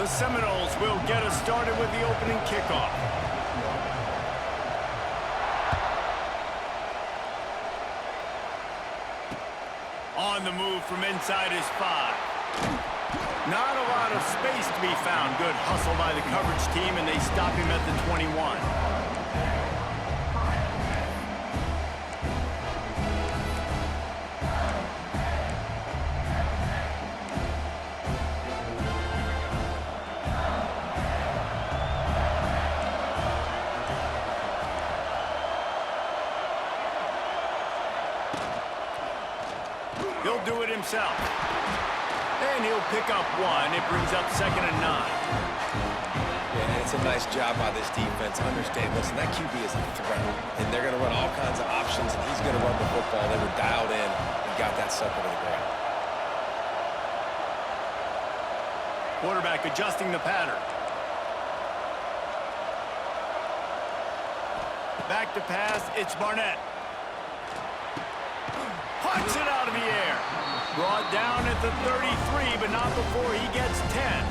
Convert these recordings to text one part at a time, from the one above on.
The Seminoles will get us started with the opening kickoff. On the move from inside his 5. Not a lot of space to be found. Good hustle by the coverage team, and they stop him at the 21. He'll do it himself. And he'll pick up 1. It brings up 2nd and 9. Yeah, it's a nice job by this defense. Understand, listen, that QB is a threat. And they're going to run all kinds of options, and he's going to run the football. They were dialed in and got that sucker to the ground. Quarterback adjusting the pattern. Back to pass, it's Barnett. Punts it out of the air. Brought down at the 33, but not before he gets 10.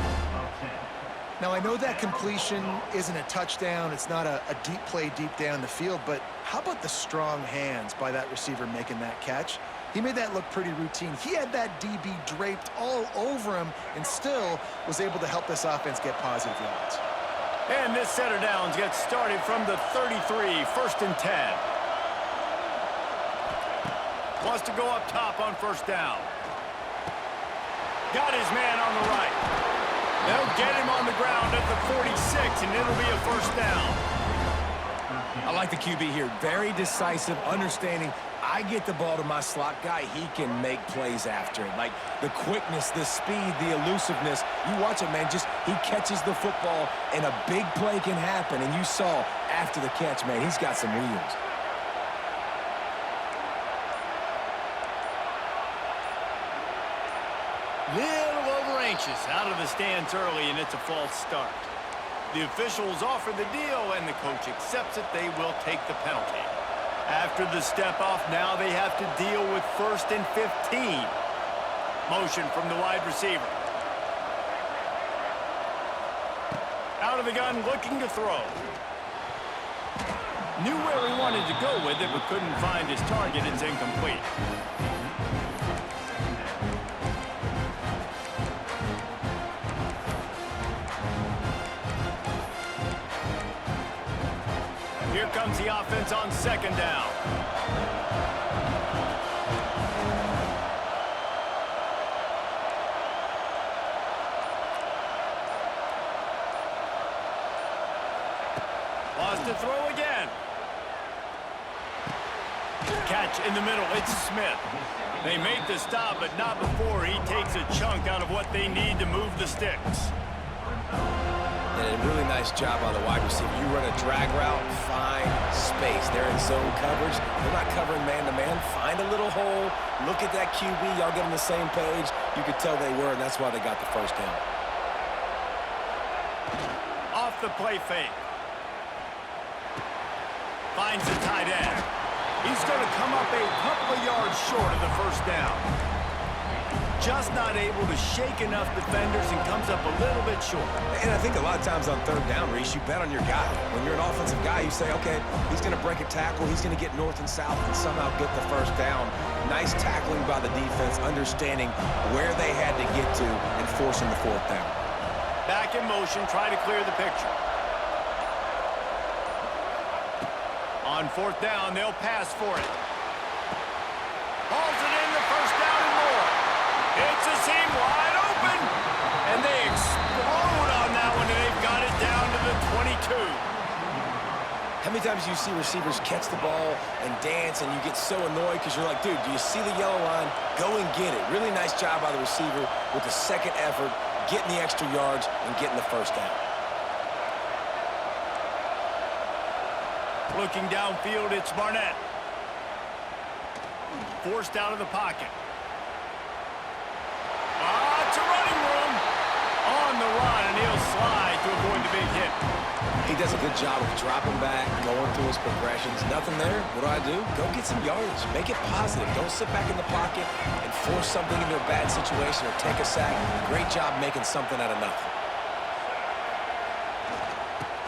Now, I know that completion isn't a touchdown. It's not a deep play deep down the field, but how about the strong hands by that receiver making that catch? He made that look pretty routine. He had that DB draped all over him and still was able to help this offense get positive yards. And this set of downs gets started from the 33, 1st and 10. Wants to go up top on 1st down. Got his man on the right. They'll get him on the ground at the 46, and it'll be a 1st down. I like the QB here. Very decisive, understanding I get the ball to my slot guy, he can make plays after it. Like the quickness, the speed, the elusiveness. You watch it, man, just he catches the football, and a big play can happen. And you saw after the catch, man, he's got some wheels. Little over-anxious out of the stands early, and it's a false start. The officials offer the deal, and the coach accepts it. They will take the penalty. After the step-off, now they have to deal with 1st and 15. Motion from the wide receiver. Out of the gun, looking to throw. Knew where he wanted to go with it, but couldn't find his target. It's incomplete. Here comes the offense on 2nd down. Lost to throw again. Catch in the middle. It's Smith. They make the stop, but not before he takes a chunk out of what they need to move the sticks. And a really nice job on the wide receiver. You run a drag route, find space. They're in zone coverage. They're not covering man-to-man. Find a little hole. Look at that QB. Y'all get on the same page. You could tell they were, and that's why they got the 1st down. Off the play fake. Finds the tight end. He's going to come up a couple of yards short of the 1st down. Just not able to shake enough defenders and comes up a little bit short. And I think a lot of times on 3rd down, Reese, you bet on your guy. When you're an offensive guy, you say, okay, he's going to break a tackle, he's going to get north and south and somehow get the 1st down. Nice tackling by the defense, understanding where they had to get to and forcing the 4th down. Back in motion, try to clear the picture. On 4th down, they'll pass for it. Hauls it in, the 1st down and more. It's a seam wide open, and they explode on that one, and they've got it down to the 22. How many times do you see receivers catch the ball and dance, and you get so annoyed because you're like, dude, do you see the yellow line? Go and get it. Really nice job by the receiver with the 2nd effort, getting the extra yards and getting the 1st down. Looking downfield, it's Barnett. Forced out of the pocket. It's a running room. On the run, and he'll slide to avoid the big hit. He does a good job of dropping back, going through his progressions. Nothing there. What do? Go get some yardage. Make it positive. Don't sit back in the pocket and force something into a bad situation or take a sack. Great job making something out of nothing.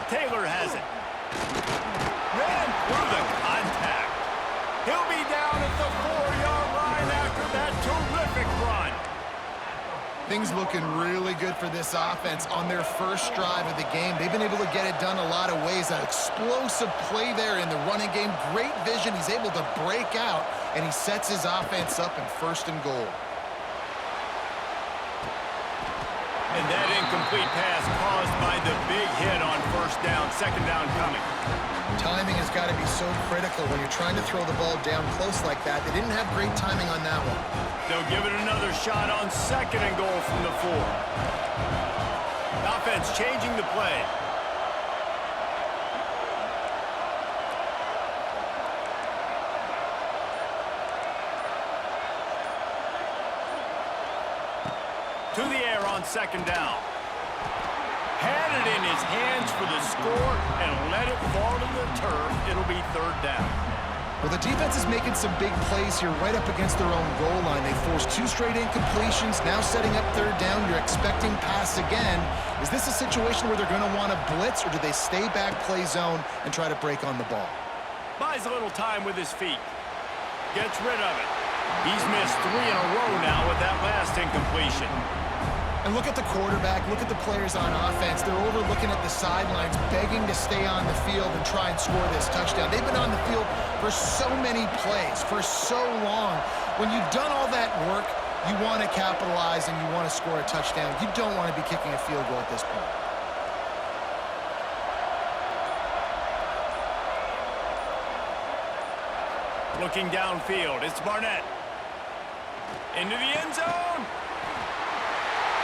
Taylor has it. Ran through the contact. He'll be down at the 4-yard line after that terrific run. Things looking really good for this offense on their first drive of the game. They've been able to get it done a lot of ways. An explosive play there in the running game. Great vision. He's able to break out, and he sets his offense up in 1st and goal. And that incomplete pass caused by the big hit on 1st down, 2nd down coming. Timing has got to be so critical when you're trying to throw the ball down close like that. They didn't have great timing on that one. They'll give it another shot on 2nd and goal from the 4. Offense changing the play. To the air on 2nd down. Had it in his hands for the score and let it fall to the turf. It'll be 3rd down. Well, the defense is making some big plays here right up against their own goal line. They forced 2 straight incompletions, now setting up 3rd down. You're expecting pass again. Is this a situation where they're going to want to blitz, or do they stay back, play zone, and try to break on the ball? Buys a little time with his feet. Gets rid of it. He's missed 3 in a row now with that last incompletion. And look at the quarterback, look at the players on offense. They're overlooking at the sidelines, begging to stay on the field and try and score this touchdown. They've been on the field for so many plays, for so long. When you've done all that work, you want to capitalize and you want to score a touchdown. You don't want to be kicking a field goal at this point. Looking downfield, it's Barnett. Into the end zone.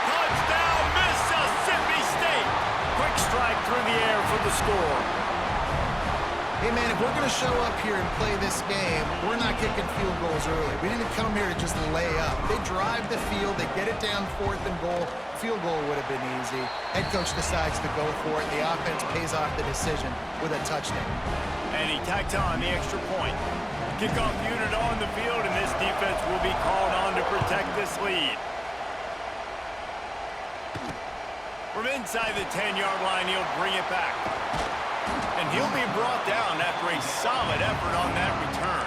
Touchdown, Mississippi State. Quick strike through the air for the score. Hey, man, if we're going to show up here and play this game, we're not kicking field goals early. We didn't come here to just lay up. They drive the field. They get it down 4th and goal. Field goal would have been easy. Head coach decides to go for it. The offense pays off the decision with a touchdown. And he tacked on the extra point. Kickoff unit on the field, and this defense will be called on to protect this lead. From inside the 10-yard line, he'll bring it back. And he'll be brought down after a solid effort on that return.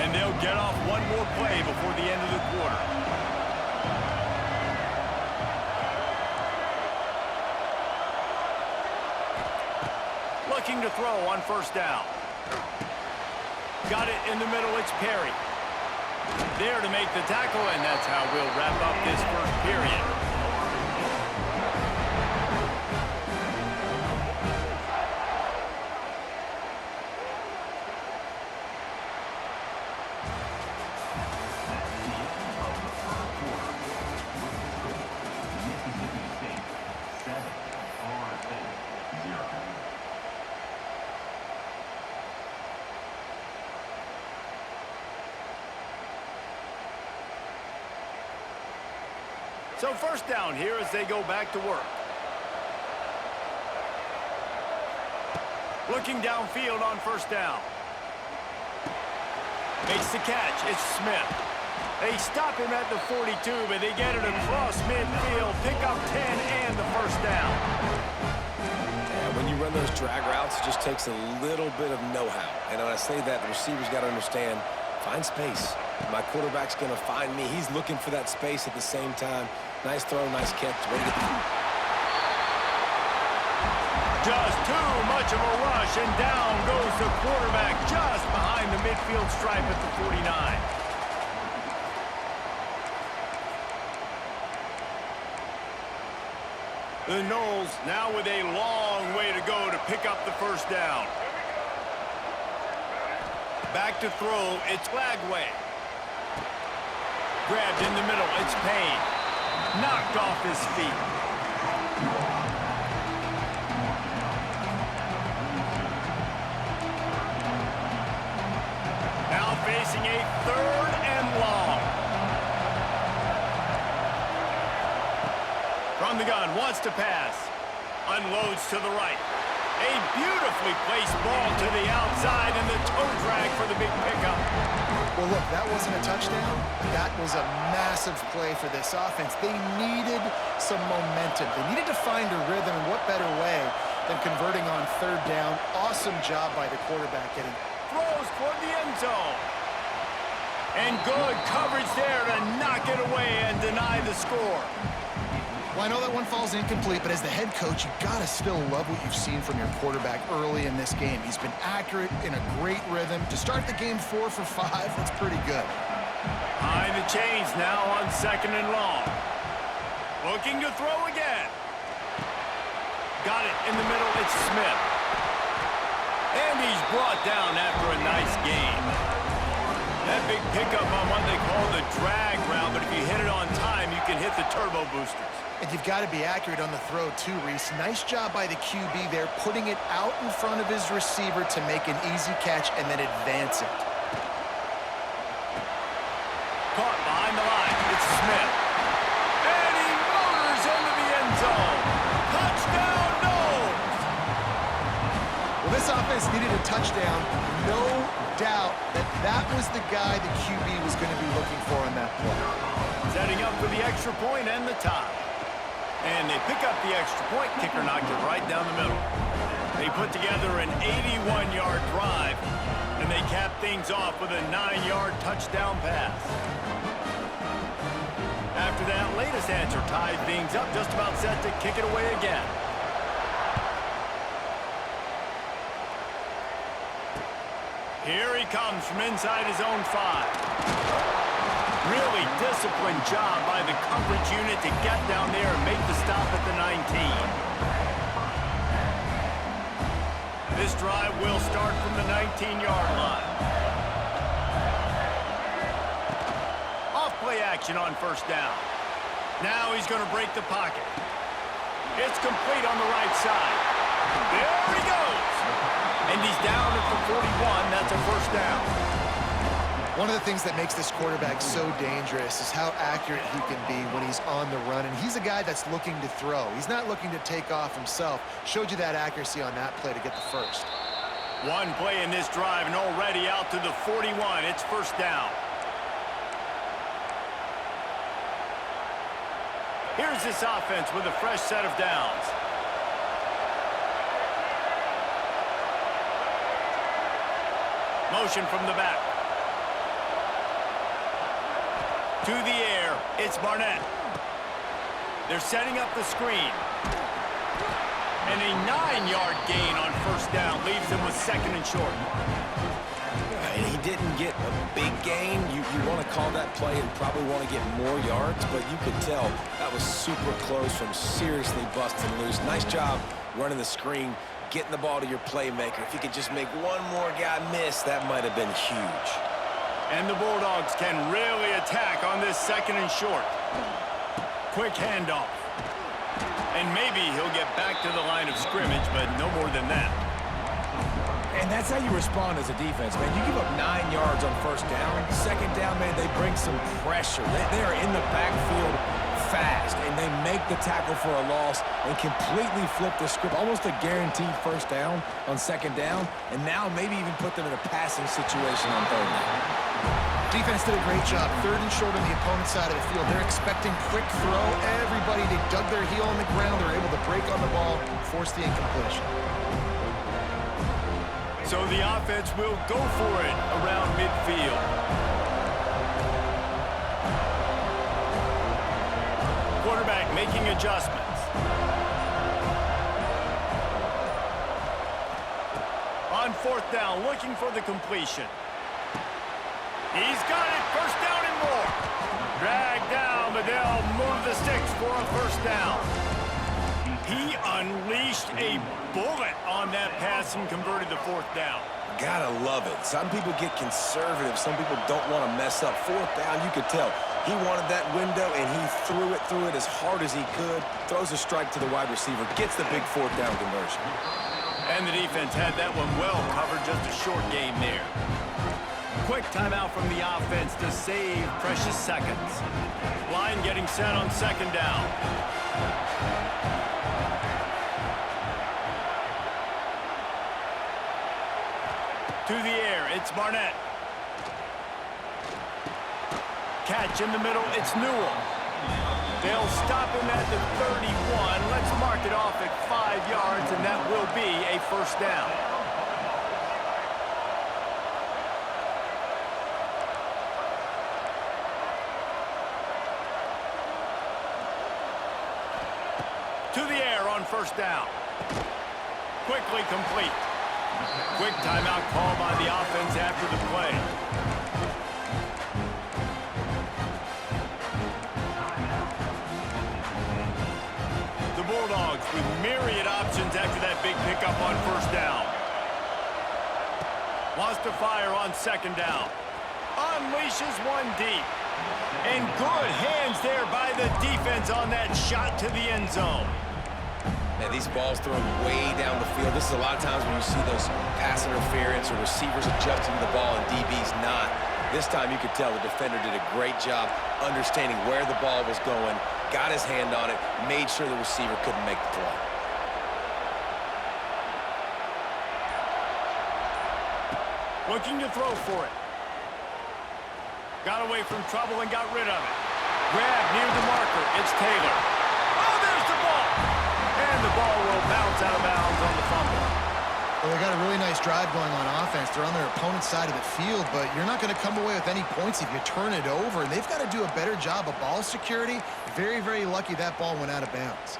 And they'll get off one more play before the end of the quarter. Looking to throw on 1st down. Got it in the middle, it's Perry. There to make the tackle, and that's how we'll wrap up this 1st period. So 1st down here as they go back to work. Looking downfield on 1st down. Makes the catch. It's Smith. They stop him at the 42, but they get it across midfield. Pick up 10 and the 1st down. Yeah, when you run those drag routes, it just takes a little bit of know-how. And when I say that, the receiver's got to understand, find space. My quarterback's going to find me. He's looking for that space at the same time. Nice throw, nice catch. Way to get Just too much of a rush, and down goes the quarterback just behind the midfield stripe at the 49. The Noles now with a long way to go to pick up the 1st down. Back to throw, it's Lagway. Grabbed in the middle, it's Payne. Knocked off his feet. Now facing a 3rd and long. From the gun, wants to pass. Unloads to the right. A beautifully placed ball to the outside, and the toe drag for the big pickup. Well, look, that wasn't a touchdown, but that was a massive play for this offense. They needed some momentum. They needed to find a rhythm, and what better way than converting on third down. Awesome job by the quarterback getting. Throws toward the end zone. And good coverage there to knock it away and deny the score. Well, I know that one falls incomplete, but as the head coach, you gotta still love what you've seen from your quarterback early in this game. He's been accurate in a great rhythm. To start the game 4 for 5, that's pretty good. Behind the chains now on 2nd and long. Looking to throw again. Got it in the middle, it's Smith. And he's brought down after a nice gain. That big pickup on what they call the drag route, but if you hit it on time, you can hit the turbo boosters. And you've got to be accurate on the throw too, Reese. Nice job by the QB there, putting it out in front of his receiver to make an easy catch and then advance it. Caught behind the line. It's Smith. And he motors into the end zone. Touchdown, Noles! Well, this offense needed a touchdown. No doubt that that was the guy the QB was going to be looking for on that play. Setting up for the extra point and the tie. And they pick up the extra point. Kicker knocked it right down the middle. They put together an 81-yard drive, and they cap things off with a 9-yard touchdown pass. After that latest answer tied things up, just about set to kick it away again. Here he comes from inside his own 5. Really disciplined job by the coverage unit to get down there and make the stop at the 19. This drive will start from the 19-yard line. Off play action on 1st down. Now he's going to break the pocket. It's complete on the right side. There he goes. And he's down at the 41. That's a 1st down. One of the things that makes this quarterback so dangerous is how accurate he can be when he's on the run. And he's a guy that's looking to throw. He's not looking to take off himself. Showed you that accuracy on that play to get the 1st. One play in this drive and already out to the 41. It's 1st down. Here's this offense with a fresh set of downs. Motion from the back. To the air, it's Barnett. They're setting up the screen. And a 9-yard gain on 1st down leaves them with 2nd and short. And he didn't get a big gain. You want to call that play and probably want to get more yards, but you could tell that was super close from seriously busting loose. Nice job running the screen, getting the ball to your playmaker. If you could just make one more guy miss, that might have been huge. And the Bulldogs can really attack on this 2nd and short. Quick handoff. And maybe he'll get back to the line of scrimmage, but no more than that. And that's how you respond as a defense, man. You give up 9 yards on 1st down. 2nd down, man, they bring some pressure. They are in the backfield fast, and they make the tackle for a loss and completely flip the script. Almost a guaranteed 1st down on 2nd down, and now maybe even put them in a passing situation on 3rd down. Defense did a great job. 3rd and short on the opponent's side of the field. They're expecting quick throw. Everybody, they dug their heel on the ground. They're able to break on the ball, force the incompletion. So the offense will go for it around midfield. Quarterback making adjustments. On 4th down, looking for the completion. He's got it. 1st down and more. Dragged down, but they'll move the sticks for a 1st down. He unleashed a bullet on that pass and converted the 4th down. Gotta love it. Some people get conservative. Some people don't want to mess up. 4th down, you could tell. He wanted that window, and he threw it as hard as he could. Throws a strike to the wide receiver. Gets the big 4th down conversion. And the defense had that one well covered. Just a short game there. Quick timeout from the offense to save precious seconds. Line getting set on 2nd down. To the air, it's Barnett. catch in the middle. It's Newell. They'll stop him at the 31. Let's mark it off at 5 yards, and that will be a first down. To the air on first down. Quickly complete. Quick timeout call by the offense after the play. The Bulldogs with myriad options after that big pickup on first down. Wants to fire on second down. Unleashes one deep. And good hands there by the defense on that shot to the end zone. Man, these balls thrown way down the field. This is a lot of times when you see those pass interference or receivers adjusting the ball and DB's not. This time you could tell the defender did a great job understanding where the ball was going, got his hand on it, made sure the receiver couldn't make the play. Looking to throw for it. Got away from trouble and got rid of it. Grab near the marker. It's Taylor. Oh, there's the ball. And the ball will bounce out of bounds on the fumble. Well, they got a really nice drive going on offense. They're on their opponent's side of the field, but you're not going to come away with any points if you turn it over. And they've got to do a better job of ball security. Very, very lucky that ball went out of bounds.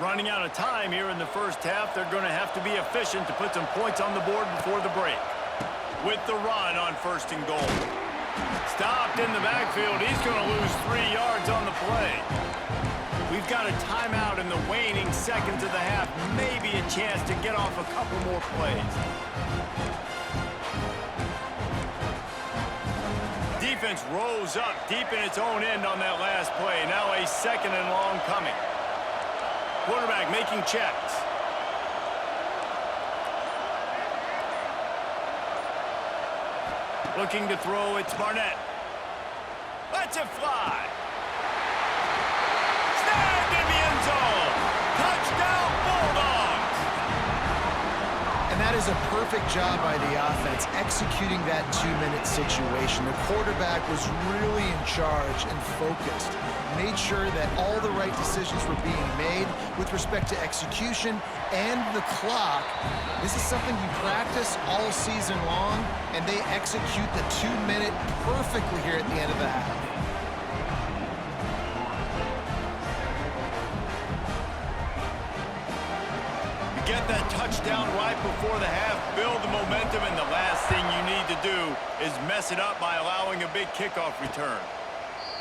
Running out of time here in the first half. They're going to have to be efficient to put some points on the board before the break. With the run on first and goal. Stopped in the backfield. He's going to lose 3 yards on the play. We've got a timeout in the waning seconds of the half. Maybe a chance to get off a couple more plays. Defense rose up deep in its own end on that last play. Now a second and long coming. Quarterback making checks. Looking to throw, it's Barnett. Lets it fly. Snagged in the end zone. Touchdown, Bulldogs. And that is a perfect job by the offense, executing that 2-minute situation. The quarterback was really in charge and focused. Made sure that all the right decisions were being made with respect to execution and the clock. This is something you practice all season long, and they execute the 2-minute perfectly here at the end of the half. Get that touchdown right before the half, build the momentum, and the last thing you need to do is mess it up by allowing a big kickoff return.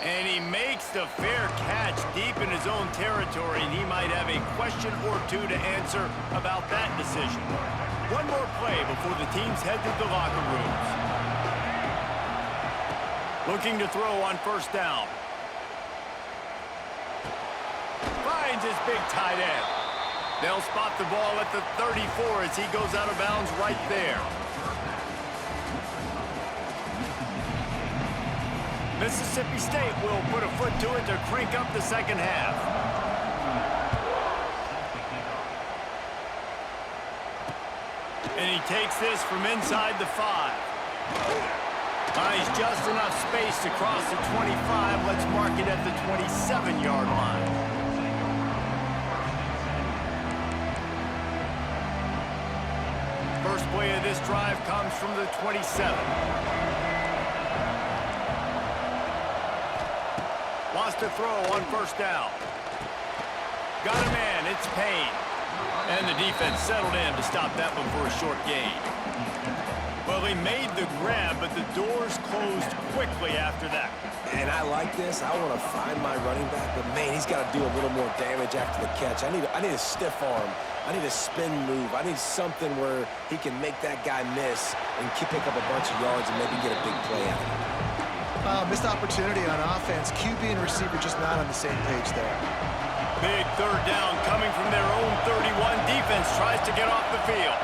And he makes the fair catch deep in his own territory, and he might have a question or two to answer about that decision. One more play before the teams head to the locker rooms. Looking to throw on first down. Finds his big tight end. They'll spot the ball at the 34 as he goes out of bounds right there. Mississippi State will put a foot to it to crank up the second half. And he takes this from inside the 5. Buys just enough space to cross the 25. Let's mark it at the 27-yard line. First play of this drive comes from the 27. Wants to throw on first down. Got a man, it's Payne. And the defense settled in to stop that one for a short gain. Well, he made the grab, but the doors closed quickly after that. And I like this. I want to find my running back, but man, he's got to do a little more damage after the catch. I need a stiff arm. I need a spin move. I need something where he can make that guy miss and pick up a bunch of yards and maybe get a big play out of it. Missed opportunity on offense. QB and receiver just not on the same page there. Big third down coming from their own 31. Defense tries to get off the field.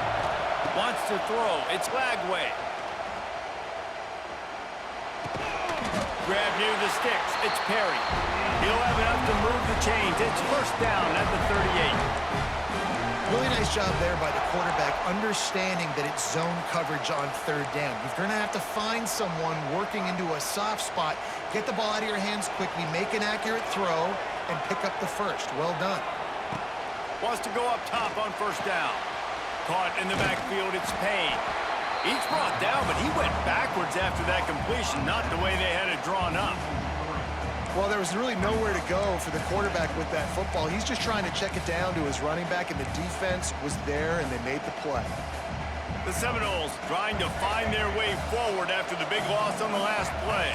Wants to throw. It's Lagway. Grab near the sticks. It's Perry. He'll have enough to move the chains. It's first down at the 38. Really nice job there by the quarterback, understanding that it's zone coverage on third down. You're going to have to find someone working into a soft spot, get the ball out of your hands quickly, make an accurate throw, and pick up the first. Well done. Wants to go up top on first down. Caught in the backfield, it's Payne. He's brought down, but he went backwards after that completion, not the way they had it drawn up. Well, there was really nowhere to go for the quarterback with that football. He's just trying to check it down to his running back, and the defense was there, and they made the play. The Seminoles trying to find their way forward after the big loss on the last play.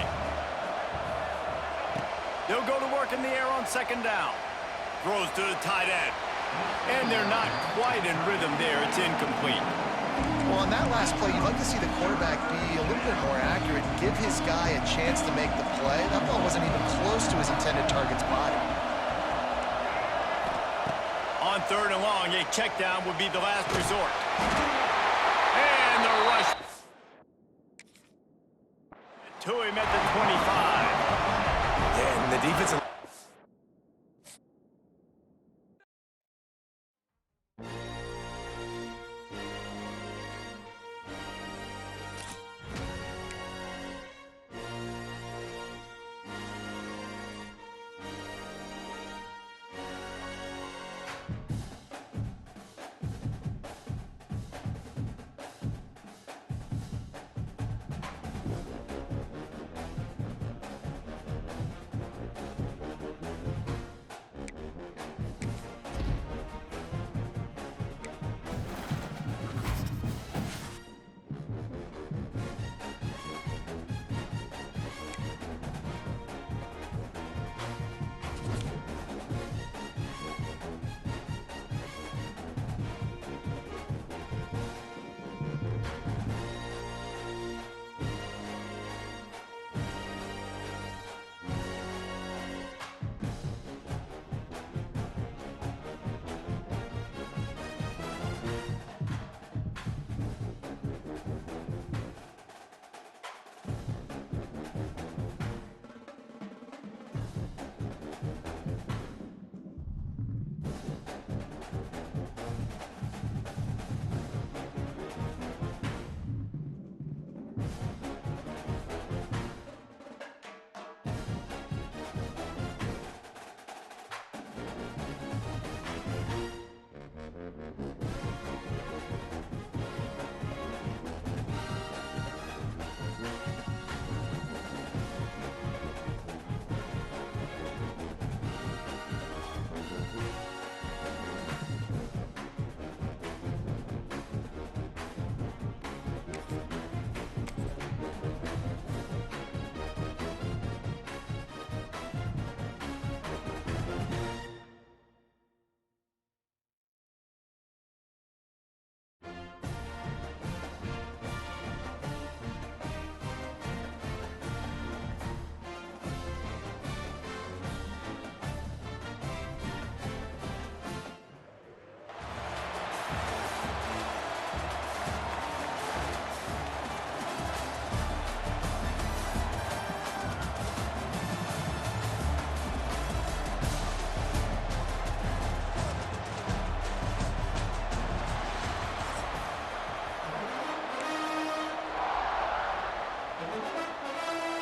They'll go to work in the air on second down. Throws to the tight end. And they're not quite in rhythm there. It's incomplete. Well, on that last play, you'd like to see the quarterback be a little bit more accurate, give his guy a chance to make the play. That ball wasn't even close to his intended target's body. On third and long, a check down would be the last resort. And the rush to him at the 25. And the defensive...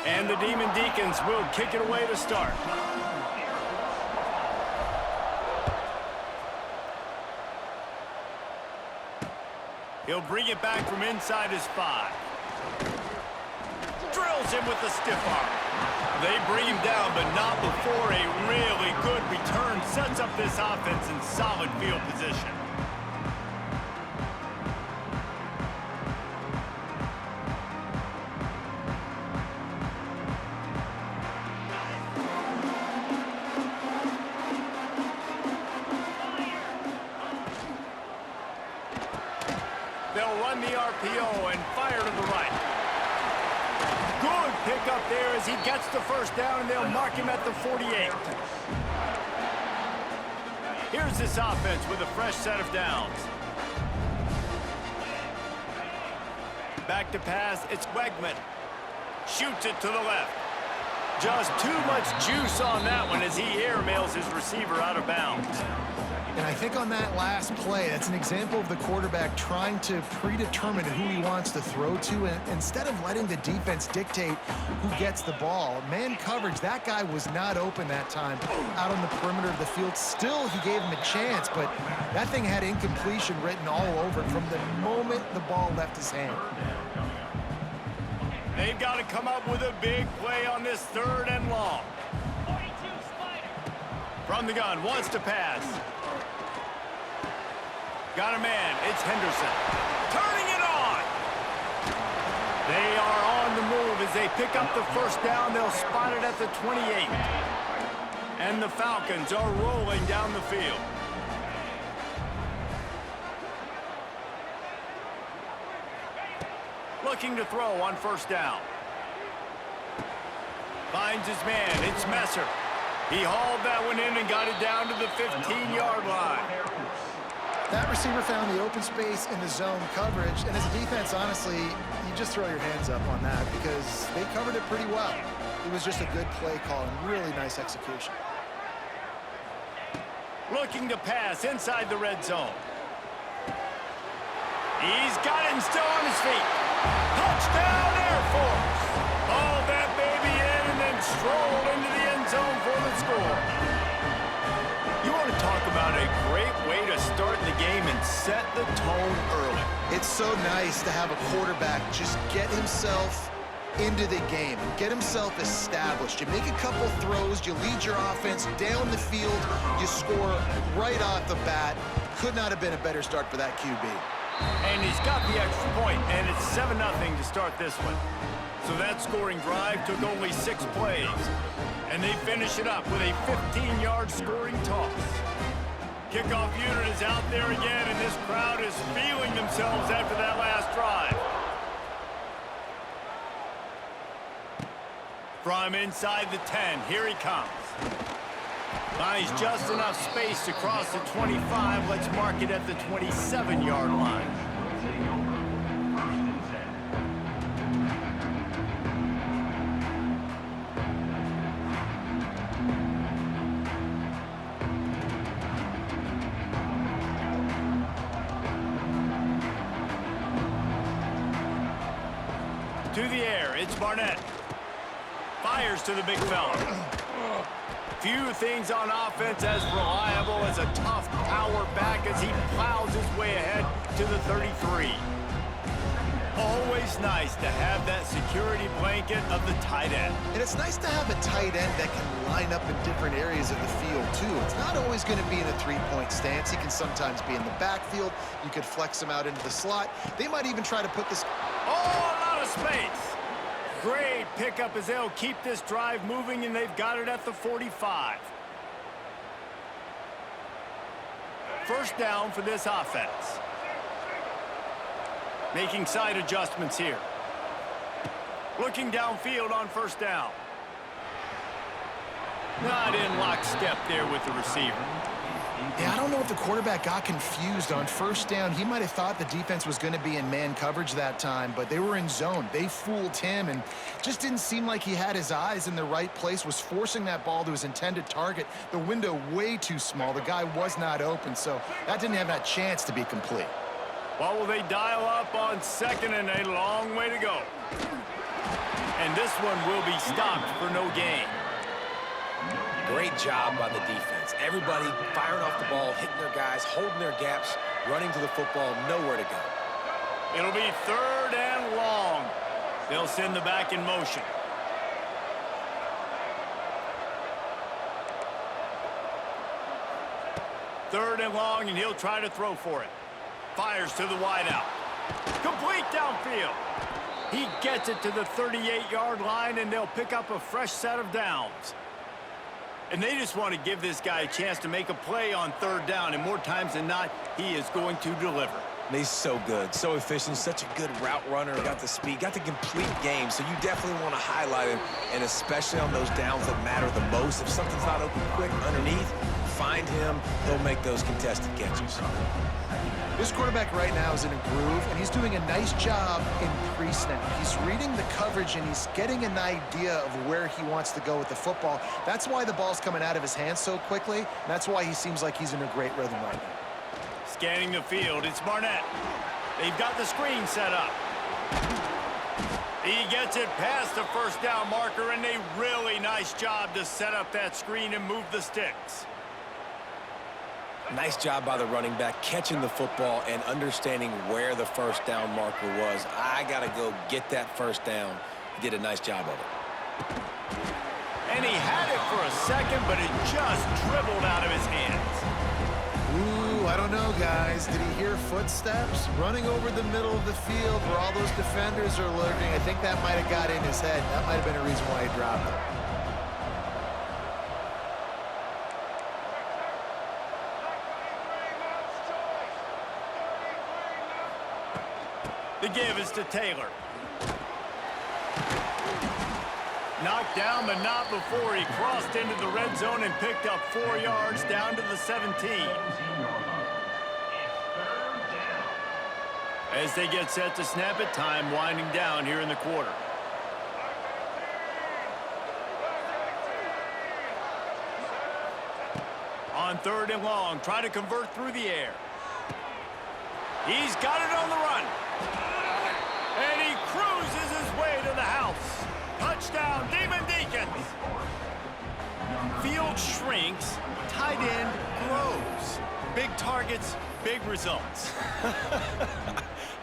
And the Demon Deacons will kick it away to start. He'll bring it back from inside his 5. Drills him with the stiff arm. They bring him down, but not before a really good return sets up this offense in solid field position. They'll run the RPO and fire to the right. Good pickup there as he gets the first down, and they'll mark him at the 48. Here's this offense with a fresh set of downs. Back to pass, it's Wegman. Shoots it to the left. Just too much juice on that one as he airmails his receiver out of bounds. And I think on that last play, that's an example of the quarterback trying to predetermine who he wants to throw to, and instead of letting the defense dictate who gets the ball. Man coverage, that guy was not open that time out on the perimeter of the field. Still, he gave him a chance, but that thing had incompletion written all over it from the moment the ball left his hand. They've got to come up with a big play on this 3rd and long. From the gun, wants to pass. Got a man, it's Henderson. Turning it on! They are on the move as they pick up the 1st down. They'll spot it at the 28. And the Falcons are rolling down the field. Looking to throw on 1st down. Finds his man, it's Messer. He hauled that one in and got it down to the 15-yard line. That receiver found the open space in the zone coverage, and as a defense, honestly, you just throw your hands up on that because they covered it pretty well. It was just a good play call and really nice execution. Looking to pass inside the red zone. He's got it and still on his feet. Touchdown, Air Force! Haul that baby in and then stroll into the end zone for the score. You want to talk about a great way to start the game and set the tone early. It's so nice to have a quarterback just get himself into the game, get himself established. You make a couple throws, you lead your offense down the field, you score right off the bat. Could not have been a better start for that QB. And he's got the extra point, and it's 7-0 to start this one. So that scoring drive took only 6 plays. And they finish it up with a 15-yard scoring toss. Kickoff unit is out there again, and this crowd is feeling themselves after that last drive. From inside the 10, here he comes. Finds just enough space to cross the 25. Let's mark it at the 27-yard line. To the air, it's Barnett. Fires to the big fella. Few things on offense as reliable as a tough power back as he plows his way ahead to the 33. Always nice to have that security blanket of the tight end. And it's nice to have a tight end that can line up in different areas of the field, too. It's not always going to be in a three-point stance. He can sometimes be in the backfield. You could flex him out into the slot. They might even try to put this... Oh, a lot of space. Great pickup as they'll keep this drive moving, and they've got it at the 45. 1st down for this offense. Making side adjustments here. Looking downfield on 1st down. Not in lockstep there with the receiver. Yeah, I don't know if the quarterback got confused on 1st down. He might have thought the defense was going to be in man coverage that time, but they were in zone. They fooled him and just didn't seem like he had his eyes in the right place, was forcing that ball to his intended target. The window way too small. The guy was not open, so that didn't have that chance to be complete. Well, will they dial up on 2nd and a long way to go? And this one will be stopped for no gain. Great job by the defense. Everybody firing off the ball, hitting their guys, holding their gaps, running to the football, nowhere to go. It'll be 3rd and long. They'll send the back in motion. Third and long, and he'll try to throw for it. Fires to the wideout. Complete downfield. He gets it to the 38-yard line, and they'll pick up a fresh set of downs. And they just want to give this guy a chance to make a play on 3rd down, and more times than not, he is going to deliver. He's so good, so efficient, such a good route runner, got the speed, got the complete game, so you definitely want to highlight him, and especially on those downs that matter the most. If something's not open quick underneath, find him, he'll make those contested catches. This quarterback right now is in a groove, and he's doing a nice job in pre-snap. He's reading the coverage, and he's getting an idea of where he wants to go with the football. That's why the ball's coming out of his hands so quickly, and that's why he seems like he's in a great rhythm right now. Scanning the field, it's Barnett. They've got the screen set up. He gets it past the first down marker, and a really nice job to set up that screen and move the sticks. Nice job by the running back, catching the football and understanding where the first down marker was. I got to go get that first down. He did a nice job of it. And he had it for a second, but it just dribbled out of his hands. Ooh, I don't know, guys. Did he hear footsteps running over the middle of the field where all those defenders are lurking? I think that might have got in his head. That might have been a reason why he dropped it. The give is to Taylor. Knocked down, but not before he crossed into the red zone and picked up 4 yards down to the 17. As they get set to snap it, time winding down here in the quarter. On 3rd and long, try to convert through the air. He's got it on the run. And he cruises his way to the house. Touchdown, Demon Deacons. Field shrinks, tight end grows. Big targets, big results.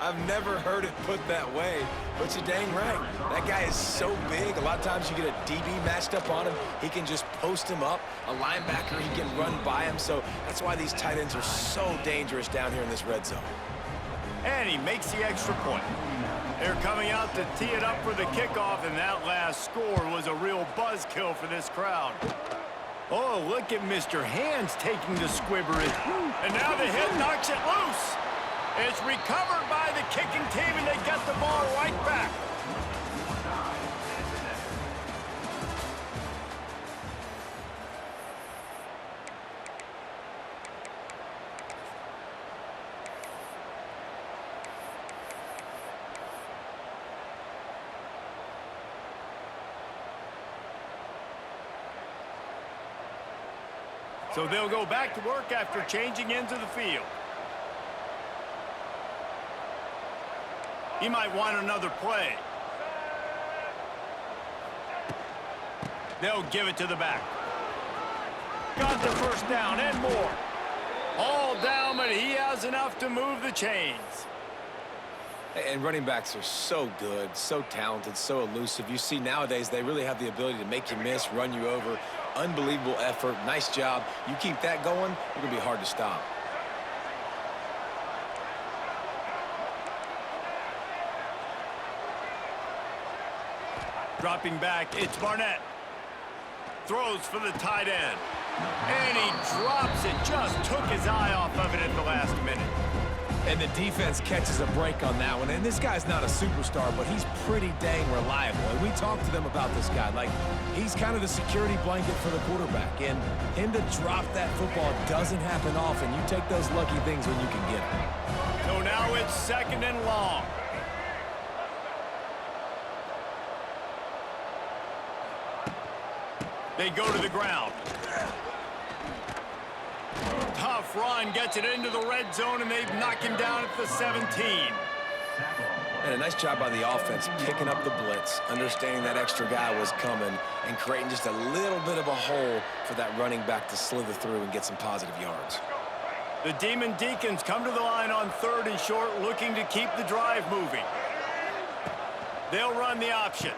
I've never heard it put that way, but you're dang right. That guy is so big. A lot of times you get a DB matched up on him. He can just post him up. A linebacker, he can run by him. So that's why these tight ends are so dangerous down here in this red zone. And he makes the extra point. They're coming out to tee it up for the kickoff, and that last score was a real buzzkill for this crowd. Oh, look at Mr. Hands taking the squibber in. And now the hit knocks it loose. It's recovered by the kicking team, and they get the ball right back. So they'll go back to work after changing into the field. He might want another play. They'll give it to the back. Got the first down and more. All down, but he has enough to move the chains. And running backs are so good, so talented, so elusive. You see nowadays they really have the ability to make you miss, run you over. Unbelievable effort. Nice job. You keep that going, you're going to be hard to stop. Dropping back, it's Barnett. Throws for the tight end. And he drops it. Just took his eye off of it at the last minute. And the defense catches a break on that one. And this guy's not a superstar, but he's pretty dang reliable. And we talked to them about this guy. Like, he's kind of the security blanket for the quarterback. And him to drop that football doesn't happen often. You take those lucky things when you can get them. So now it's 2nd and long. They go to the ground. Tough run, gets it into the red zone, and they knock him down at the 17. And a nice job by the offense picking up the blitz, understanding that extra guy was coming, and creating just a little bit of a hole for that running back to slither through and get some positive yards. The Demon Deacons come to the line on 3rd and short, looking to keep the drive moving. They'll run the option.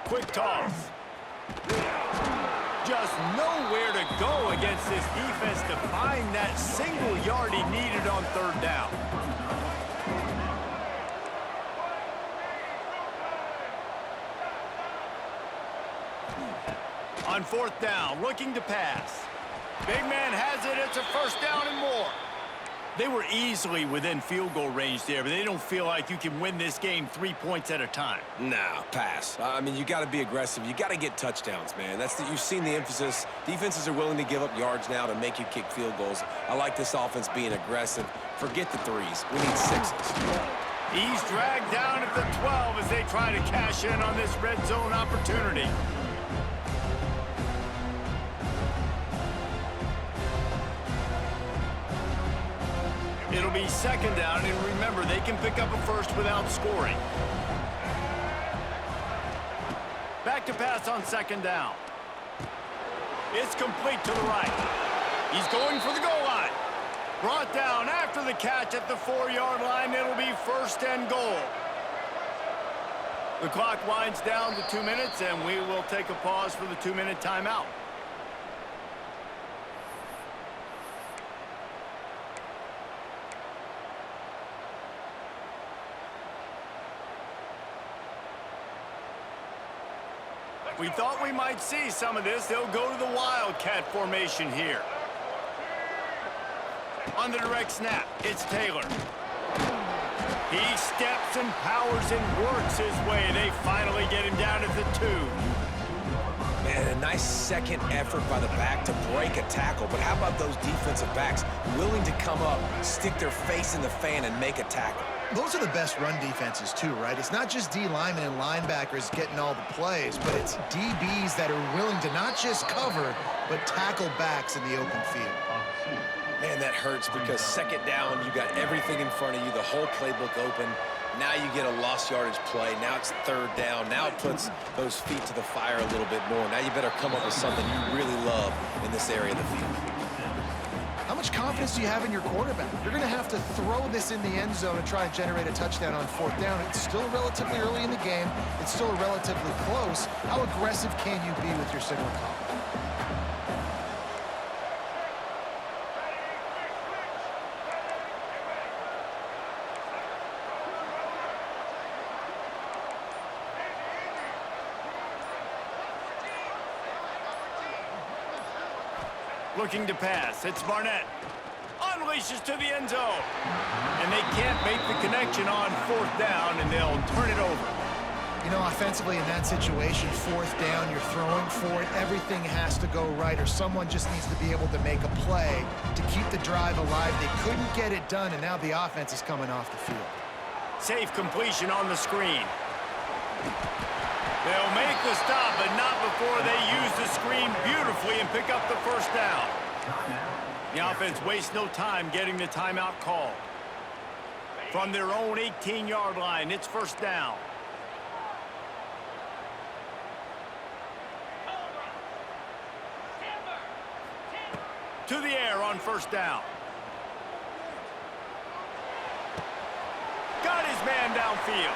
Quick toss. Just nowhere to go against this defense to find that single yard he needed on 3rd down. On 4th down, looking to pass. Big man has it. It's a 1st down and more. They were easily within field goal range there, but they don't feel like you can win this game 3 points at a time. Nah, pass. I mean, you got to be aggressive. You got to get touchdowns, man. You've seen the emphasis. Defenses are willing to give up yards now to make you kick field goals. I like this offense being aggressive. Forget the threes. We need sixes. He's dragged down at the 12 as they try to cash in on this red zone opportunity. It'll be second down, and remember, they can pick up a first without scoring. Back to pass on second down. It's complete to the right. He's going for the goal line. Brought down after the catch at the 4-yard line. It'll be first and goal. The clock winds down to 2 minutes, and we will take a pause for the 2-minute timeout. We thought we might see some of this. They'll go to the Wildcat formation here. On the direct snap, it's Taylor. He steps and powers and works his way. They finally get him down at the 2. Man, a nice second effort by the back to break a tackle. But how about those defensive backs willing to come up, stick their face in the fan, and make a tackle? Those are the best run defenses, too, right? It's not just D linemen and linebackers getting all the plays, but it's DBs that are willing to not just cover, but tackle backs in the open field. Man, that hurts because second down, you got everything in front of you, the whole playbook open. Now you get a lost yardage play. Now it's third down. Now it puts those feet to the fire a little bit more. Now you better come up with something you really love in this area of the field. How much confidence do you have in your quarterback? You're going to have to throw this in the end zone and try and generate a touchdown on fourth down. It's still relatively early in the game. It's still relatively close. How aggressive can you be with your signal call? Looking to pass. It's Barnett. Unleashes to the end zone. And they can't make the connection on fourth down, and they'll turn it over. You know, offensively in that situation, fourth down, you're throwing for it. Everything has to go right, or someone just needs to be able to make a play to keep the drive alive. They couldn't get it done, and now the offense is coming off the field. Safe completion on the screen. They'll make the stop, but not before they use the screen beautifully and pick up the first down. The offense wastes no time getting the timeout called. From their own 18-yard line, it's first down. To the air on first down. Got his man downfield.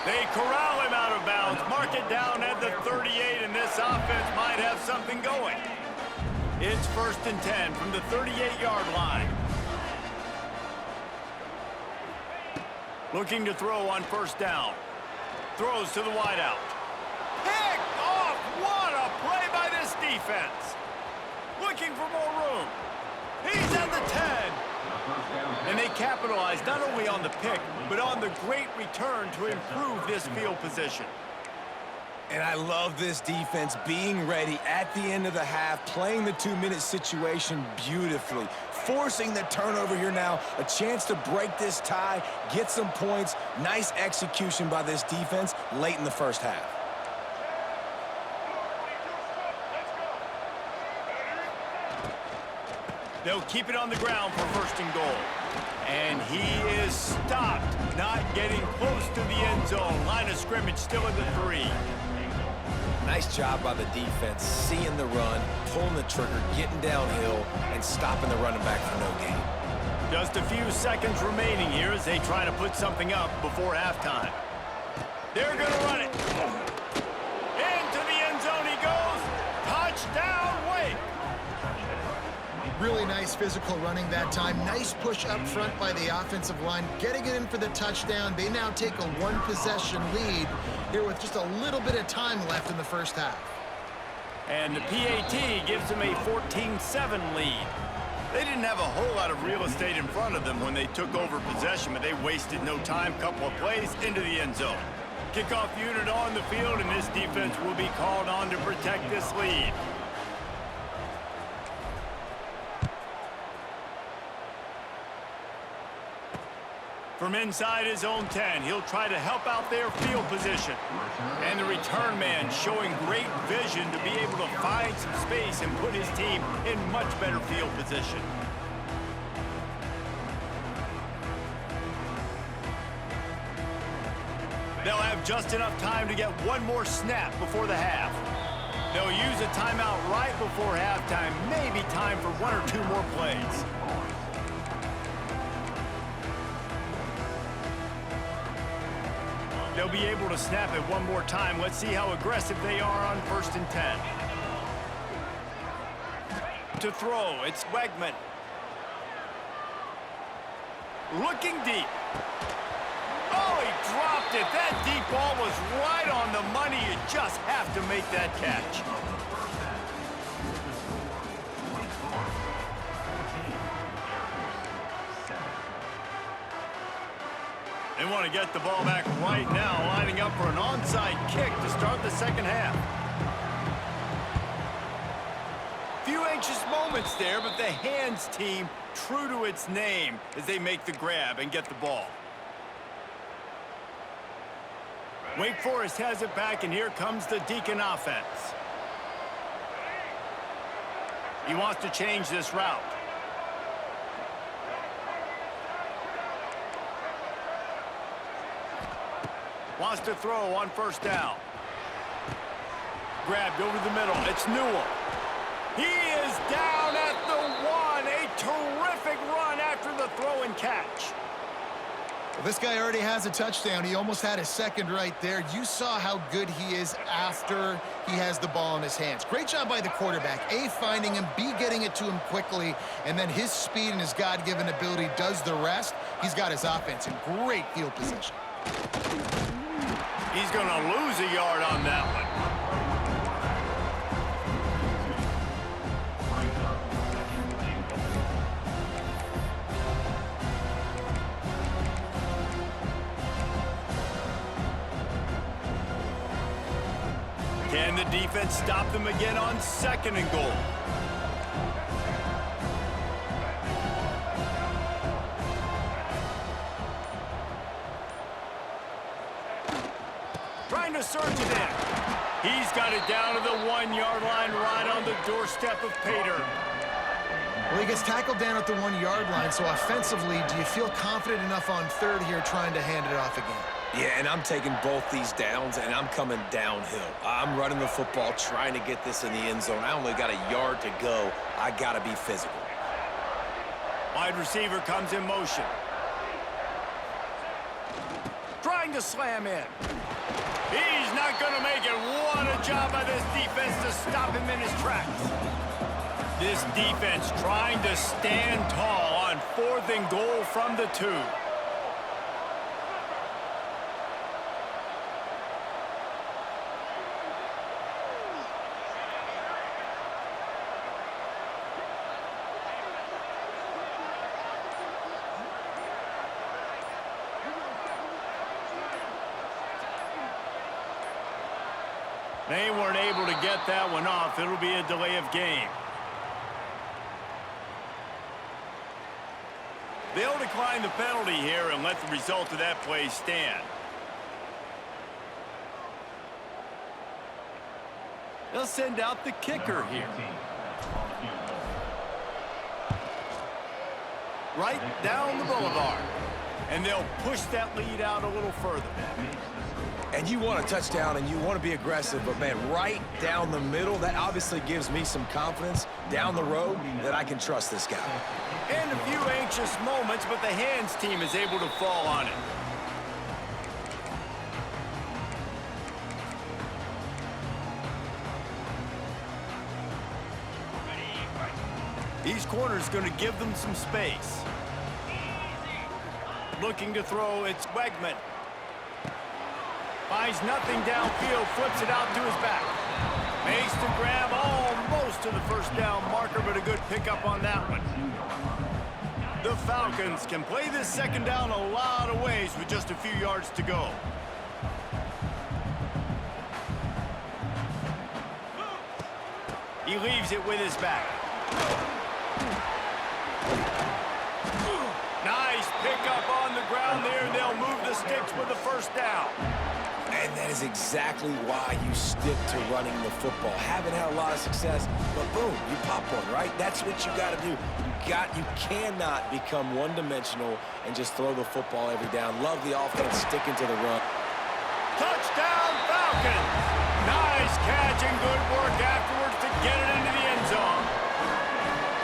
They corral him out of bounds, mark it down at the 38, and this offense might have something going. It's first and 10 from the 38-yard line. Looking to throw on first down. Throws to the wideout. Picked off! What a play by this defense. Looking for more room. He's at the 10. And they capitalize not only on the pick, but on the great return to improve this field position. And I love this defense being ready at the end of the half, playing the 2-minute situation beautifully, forcing the turnover here now, a chance to break this tie, get some points. Nice execution by this defense late in the first half. They'll keep it on the ground for first and goal. And he is stopped, not getting close to the end zone. Line of scrimmage still at the 3. Nice job by the defense, seeing the run, pulling the trigger, getting downhill, and stopping the running back for no gain. Just a few seconds remaining here as they try to put something up before halftime. They're going to run it. Into the end zone he goes. Touchdown, Wake. Really nice physical running that time. Nice push up front by the offensive line, getting it in for the touchdown. They now take a one-possession lead here with just a little bit of time left in the first half. And the PAT gives them a 14-7 lead. They didn't didn't have a whole lot of real estate in front of them when they took over possession, but they wasted no time. Couple of plays into the end zone. Kickoff unit on the field, and this defense will be called on to protect this lead. From inside his own 10, he'll try to help out their field position. And the return man showing great vision to be able to find some space and put his team in much better field position. They'll have just enough time to get one more snap before the half. They'll use a timeout right before halftime, maybe time for one or two more plays. They'll be able to snap it one more time. Let's see how aggressive they are on 1st and 10. To throw, it's Wegman. Looking deep. Oh, he dropped it. That deep ball was right on the money. You just have to make that catch. They want to get the ball back right now, lining up for an onside kick to start the second half. Few anxious moments there, but the hands team true to its name as they make the grab and get the ball. Wake Forest has it back, and here comes the Deacon offense. He wants to change this route. Wants to throw on 1st down. Grabbed over the middle. It's Newell. He is down at the 1. A terrific run after the throw and catch. Well, this guy already has a touchdown. He almost had a second right there. You saw how good he is after he has the ball in his hands. Great job by the quarterback. A, finding him, B, getting it to him quickly, and then his speed and his God-given ability does the rest. He's got his offense in great field position. He's going to lose a yard on that one. Can the defense stop them again on 2nd and goal? Trying to surge it in. He's got it down to the 1-yard line, right on the doorstep of Pater. Well, he gets tackled down at the 1-yard line, so offensively, do you feel confident enough on 3rd here trying to hand it off again? Yeah, and I'm taking both these downs, and I'm coming downhill. I'm running the football, trying to get this in the end zone. I only got a yard to go. I got to be physical. Wide receiver comes in motion. Trying to slam in. He's not going to make it. What a job by this defense to stop him in his tracks. This defense trying to stand tall on 4th and goal from the 2. They weren't able to get that one off. It'll be a delay of game. They'll decline the penalty here and let the result of that play stand. They'll send out the kicker here. Right down the boulevard. And they'll push that lead out a little further. And you want a touchdown and you want to be aggressive, but man, right down the middle, that obviously gives me some confidence down the road that I can trust this guy. And a few anxious moments, but the hands team is able to fall on it. These corners going to give them some space. Looking to throw, it's Wegman. Finds nothing downfield, flips it out to his back. Makes the grab almost to the 1st down marker, but a good pickup on that one. Falcons can play this second down a lot of ways with just a few yards to go. He leaves it with his back. Nice pickup on the ground there. They'll move the sticks with the first down. And that is exactly why you stick to running the football. Haven't had a lot of success, but boom, you pop one, right? That's what you got to do. You cannot become one-dimensional and just throw the football every down. Love the offense sticking to the run. Touchdown, Falcons! Nice catch and good work afterwards to get it into the end zone.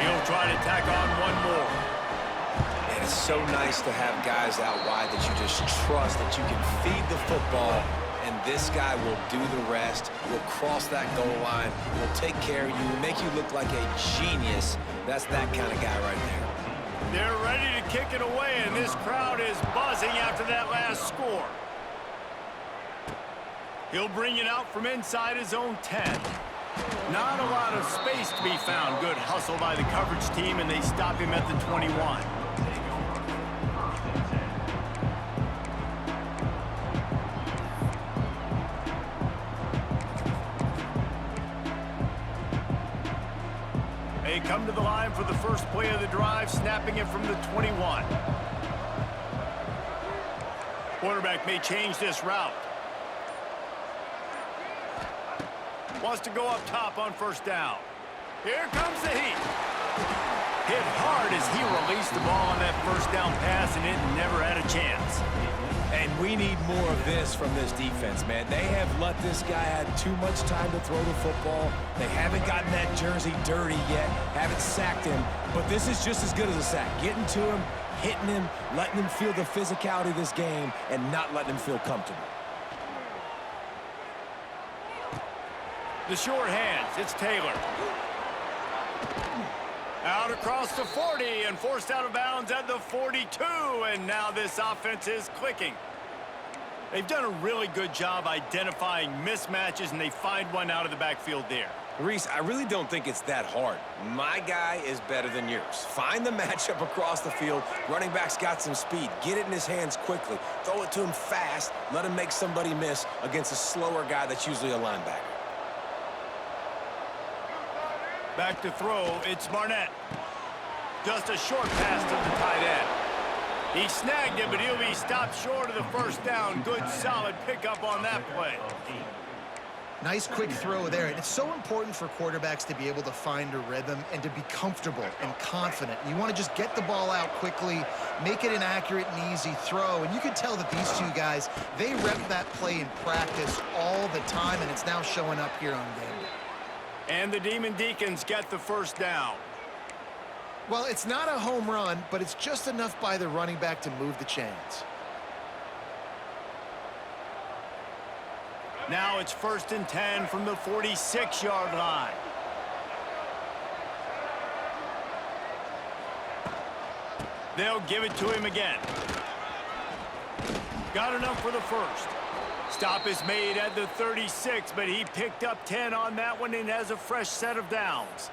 He'll try to tack on one more. And it's so nice to have guys out wide that you just trust that you can feed the football, and this guy will do the rest, will cross that goal line, will take care of you, will make you look like a genius. That's that kind of guy right there. They're ready to kick it away, and this crowd is buzzing after that last score. He'll bring it out from inside his own 10. Not a lot of space to be found. Good hustle by the coverage team, and they stop him at the 21. They come to the line for the first play of the drive, snapping it from the 21. Quarterback may change this route. Wants to go up top on first down. Here comes the heat. Hit hard as he released the ball on that first down pass, and it never had a chance. And we need more of this from this defense, man. They have let this guy have too much time to throw the football. They haven't gotten that jersey dirty yet, haven't sacked him, but this is just as good as a sack. Getting to him, hitting him, letting him feel the physicality of this game, and not letting him feel comfortable. The short hands, it's Taylor. Out across the 40 and forced out of bounds at the 42, and now this offense is clicking. They've done a really good job identifying mismatches, and they find one out of the backfield there. Reese, I really don't think it's that hard. My guy is better than yours. Find the matchup across the field. Running back's got some speed. Get it in his hands quickly. Throw it to him fast. Let him make somebody miss against a slower guy that's usually a linebacker. Back to throw, it's Barnett. Just a short pass to the tight end. He snagged it, but he'll be stopped short of the first down. Good, solid pickup on that play. Nice quick throw there. And it's so important for quarterbacks to be able to find a rhythm and to be comfortable and confident. You want to just get the ball out quickly, make it an accurate and easy throw. And you can tell that these two guys, they rep that play in practice all the time, and it's now showing up here on game day. And the Demon Deacons get the first down. Well, it's not a home run, but it's just enough by the running back to move the chains. Now it's 1st and 10 from the 46-yard line. They'll give it to him again. Got enough for the first. Stop is made at the 36, but he picked up 10 on that one and has a fresh set of downs.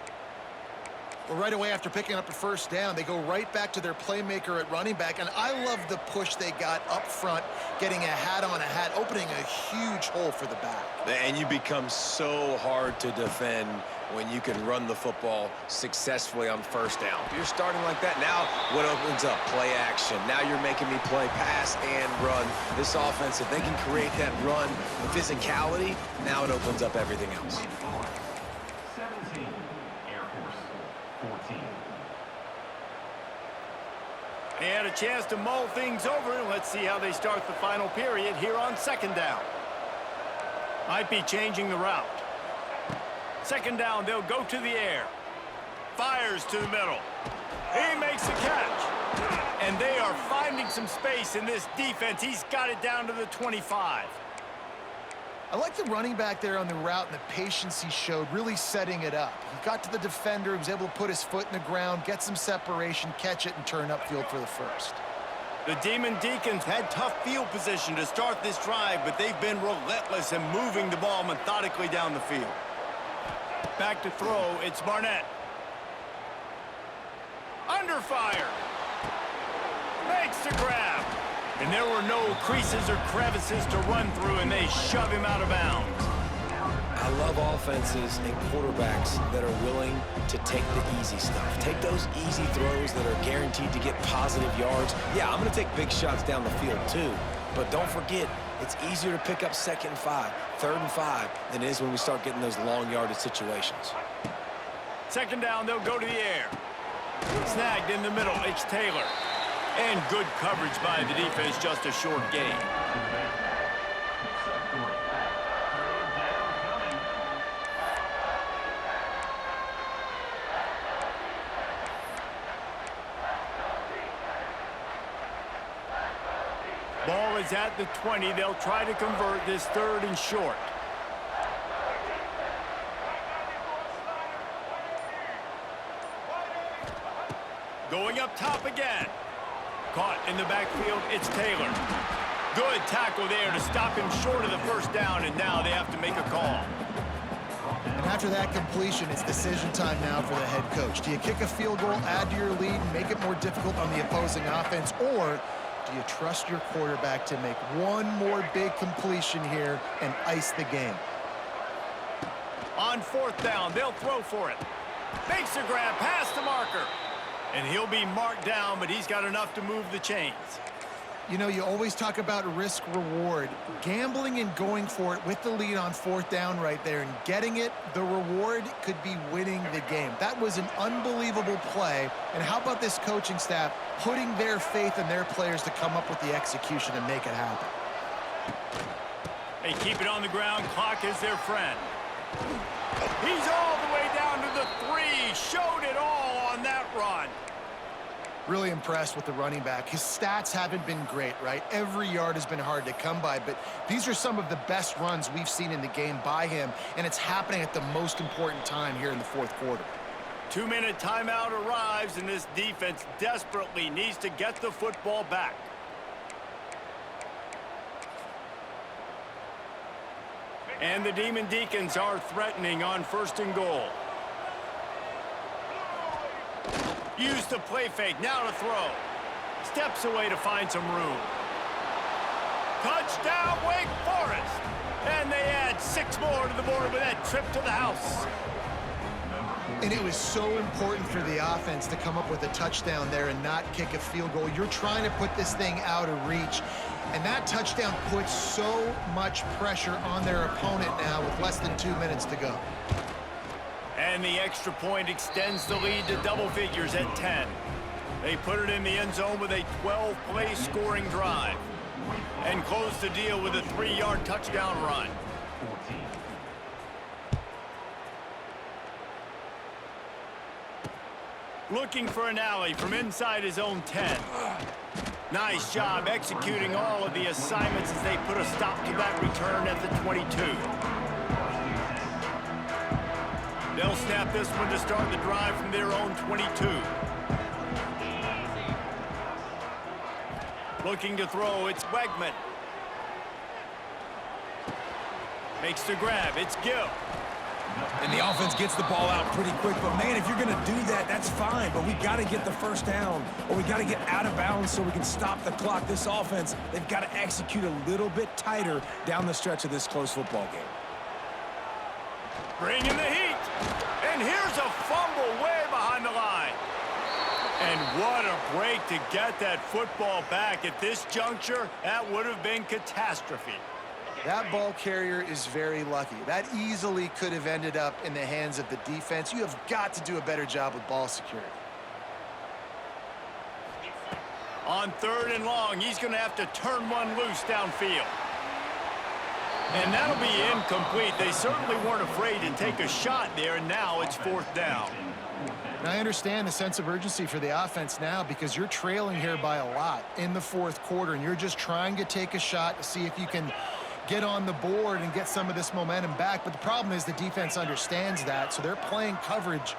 Well, right away after picking up the first down, they go right back to their playmaker at running back, and I love the push they got up front, getting a hat on a hat, opening a huge hole for the back. And you become so hard to defend when you can run the football successfully on first down. You're starting like that. Now what opens up? Play action. Now you're making me play pass and run. This offense, if they can create that run, the physicality, now it opens up everything else. 17, Air Force 14. They had a chance to mull things over, and let's see how they start the final period here on second down. Might be changing the route. Second down, they'll go to the air. Fires to the middle. He makes the catch. And they are finding some space in this defense. He's got it down to the 25. I like the running back there on the route and the patience he showed, really setting it up. He got to the defender, he was able to put his foot in the ground, get some separation, catch it, and turn upfield for the first. The Demon Deacons had tough field position to start this drive, but they've been relentless in moving the ball methodically down the field. Back to throw, it's Barnett. Under fire. Makes the grab. And there were no creases or crevices to run through, and they shove him out of bounds. I love offenses and quarterbacks that are willing to take the easy stuff. Take those easy throws that are guaranteed to get positive yards. Yeah, I'm going to take big shots down the field too. But don't forget, it's easier to pick up 2nd and 5, 3rd and 5 than it is when we start getting those long yardage situations. 2nd down, they'll go to the air. Snagged in the middle, it's Taylor. And good coverage by the defense, just a short gain. Ball is at the 20. They'll try to convert this 3rd and short. Going up top again. Caught in the backfield, it's Taylor. Good tackle there to stop him short of the 1st down, and now they have to make a call. And after that completion, it's decision time now for the head coach. Do you kick a field goal, add to your lead, and make it more difficult on the opposing offense, or do you trust your quarterback to make one more big completion here and ice the game? On 4th down, they'll throw for it. Makes the grab past the marker. And he'll be marked down, but he's got enough to move the chains. You know, you always talk about risk-reward. Gambling and going for it with the lead on 4th down right there and getting it, the reward could be winning the game. That was an unbelievable play. And how about this coaching staff putting their faith in their players to come up with the execution and make it happen? They keep it on the ground. Clock is their friend. He's all the way down to the 3. Showed it all on that run. Really impressed with the running back. His stats haven't been great, right? Every yard has been hard to come by, but these are some of the best runs we've seen in the game by him, and it's happening at the most important time here in the 4th quarter. 2-minute timeout arrives, and this defense desperately needs to get the football back. And the Demon Deacons are threatening on 1st and goal. Use the play fake, now to throw. Steps away to find some room. Touchdown, Wake Forest! And they add 6 more to the board with that trip to the house. And it was so important for the offense to come up with a touchdown there and not kick a field goal. You're trying to put this thing out of reach. And that touchdown puts so much pressure on their opponent now with less than 2 minutes to go. And the extra point extends the lead to double figures at 10. They put it in the end zone with a 12-play scoring drive and close the deal with a 3-yard touchdown run. 14. Looking for an alley from inside his own 10. Nice job executing all of the assignments as they put a stop to that return at the 22. They'll snap this one to start the drive from their own 22. Looking to throw, it's Wegman. Makes the grab, it's Gill. And the offense gets the ball out pretty quick. But, man, if you're going to do that, that's fine. But we got to get the 1st down, or we got to get out of bounds so we can stop the clock. This offense, they've got to execute a little bit tighter down the stretch of this close football game. Bring in the heat. And here's a fumble way behind the line. And what a break to get that football back. At this juncture, that would have been catastrophe. That ball carrier is very lucky. That easily could have ended up in the hands of the defense. You have got to do a better job with ball security. On 3rd and long, he's going to have to turn one loose downfield. And that'll be incomplete. They certainly weren't afraid to take a shot there, and now it's 4th down. And I understand the sense of urgency for the offense now because you're trailing here by a lot in the 4th quarter, and you're just trying to take a shot to see if you can get on the board and get some of this momentum back. But the problem is the defense understands that, so they're playing coverage,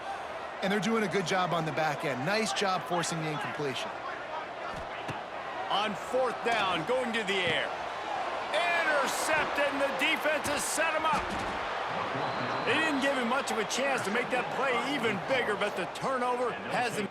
and they're doing a good job on the back end. Nice job forcing the incompletion. On 4th down, going to the air. Intercepted, and the defense has set him up. They didn't give him much of a chance to make that play even bigger, but the turnover has him.